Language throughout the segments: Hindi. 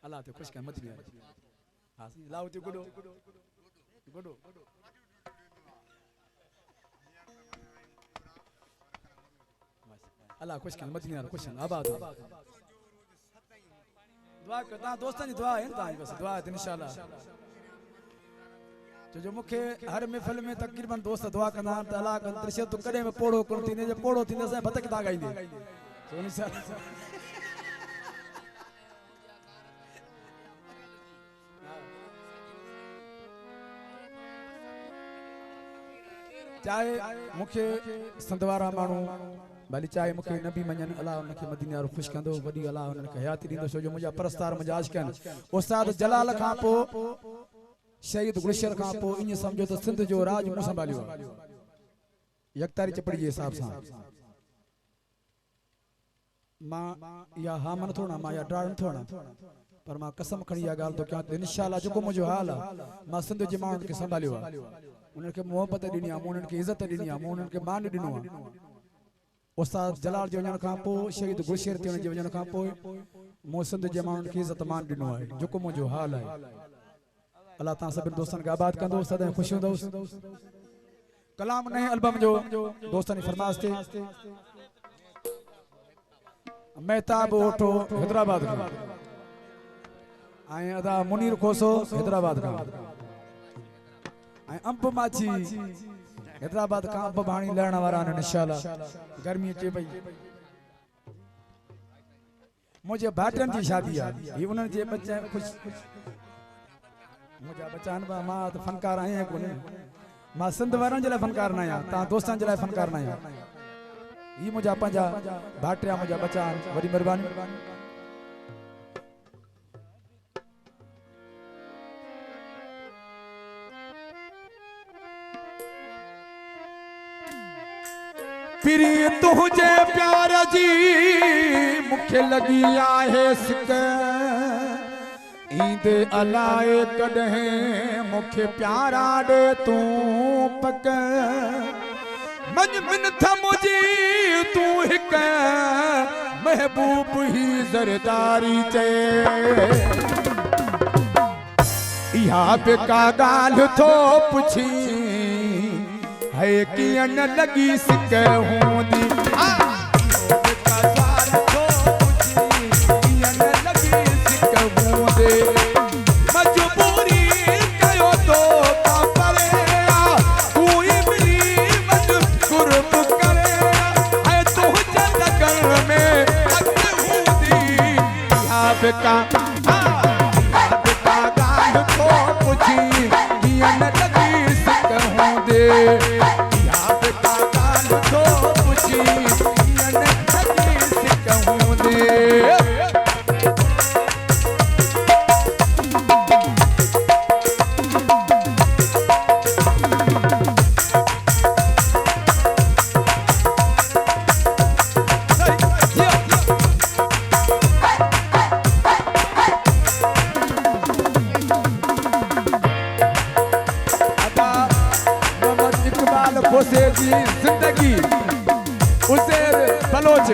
अल्लाह ते खुश कर मत दिया हां लाओ ते गुडो गुडो अल्लाह खुश कर मत दिया खुश आबाद दुआ करता दोस्तन की दुआ है ता बस दुआ है इंशाल्लाह जो मुखे हर महफिल में तकरीबन दोस्त दुआ करना त अल्लाह का दृश्य तो कदे में पोड़ो कोन थीने जे पोड़ो थीने से भतक ता गाइंदे तो इंशाल्लाह चाहे मुखे संदवारा मानू भली चाहे मुखे नबी मनन अल्लाह उनके मदीने और खुश कंदो वडी अल्लाह उनके हयाती दींदो सो जो मुजा परस्तार मजाज कन उस्ताद जलाल खां पो शहीद गुलशर खां पो इन समझो तो सिंध जो राज मु संभालियो यकतारी चपड़ी जे हिसाब सा मां या हा मन थोड़ा मां या डाण थोड़ा पर मां कसम खणी या गाल तो क्या इंशाल्लाह जो मुजो हाल मां सिंध जे माण्हुनि के संभालियो उनके मोहब्बत दिनी आ उनके इज्जत दिनी आ उनके मान दिनो आ उस्ताद जलाल जो वजन खां पो शहीद गुलशर ते जे वजन खां पो मो सिंध जे माण्हुनि के इज्जत मान दिनो है जो मुजो हाल है अल्लाह ता सब दोस्तन के आबाद कंदो सदा खुश होंदो कलाम नए एल्बम जो दोस्तन फरमाइश थे मेहताब ओठो हैदराबाद का आए अदा मुनीर खोसो हैदराबाद का आए अंब माची हैदराबाद का अंब भाणी लहण वाला इंशाल्लाह गर्मी चे भई मुझे भाटन की शादी है ये उन जे बच्चे खुश मुझा बचान बा मां तो फनकार आए हैं कोने मां सिंध वारन जे फनकार ना या ता दोस्तन जे फनकार ना या ई मुझा पंजा भाटिया मुझा बचान बड़ी मेहरबानी पिरी तुझे प्यार जी मुखे लगी आहे सिक ईंद अलाए कॾहिं मुखे प्यारा दे तू पक मन मिन थमुजी तू हिक महबूब ही ज़रदारी चे इहा बेका गाल थो पुछी है कियन लगी सिक होंदी मजबूरी कयो तो पापरे कोई मिली मत कुर्ब करे है तू जगन में अग होंदी या बेका गाल तो पुछी कियन लगी सिक होंदे जिंदगी उसे बलोच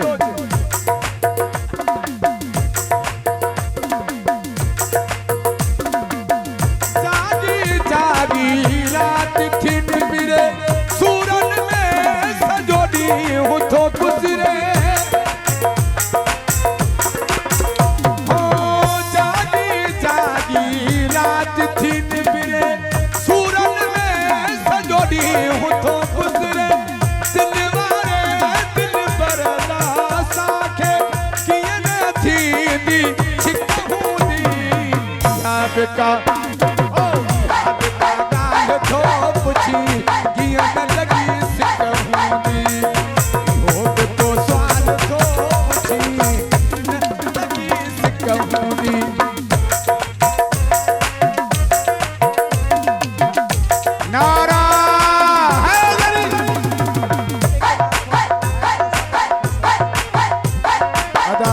जागी जागी रात खिन बिरे सूरन में सजोड़ी उठो गुजरे हो जागी जागी रात खिन बिरे सूरन में सजोड़ी उठो बेका ओ बेका गाल थो पुछी कियन लगी सिक होंदी हो बेको सवाल थो पुछी लगी सिक होंदी नारा हैदरी अदा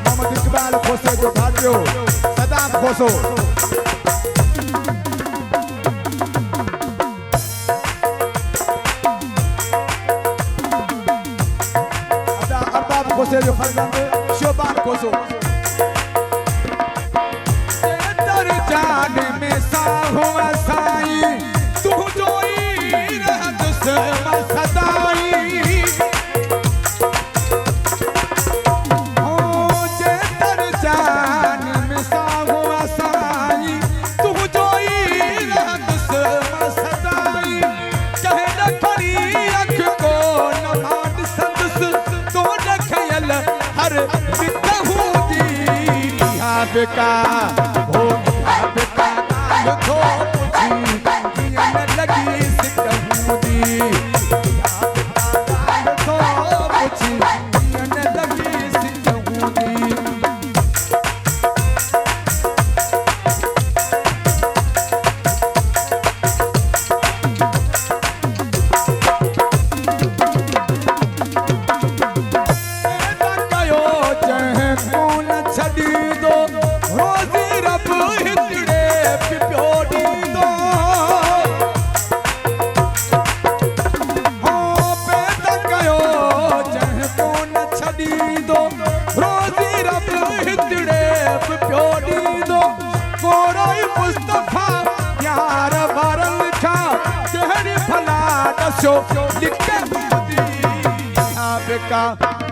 मोहम्मद इकबाल खोसे जो भाटियो सदाम खोसो खोसे जो फरजंद शोबान खोसो में साहू साईं तू जोई रहंदुस सदाई ओ जे तर जान में साहू साईं तू जोई रहंदुस सदाई चाहे न खड़ी अख को न भाट संदुस तो न खयल हर बिकहू दी बेका हो बेका गाल थो पुछी किया न लगी सिकहू दी गाल थो पुछी किया न लगी सिकहू दी लिखे का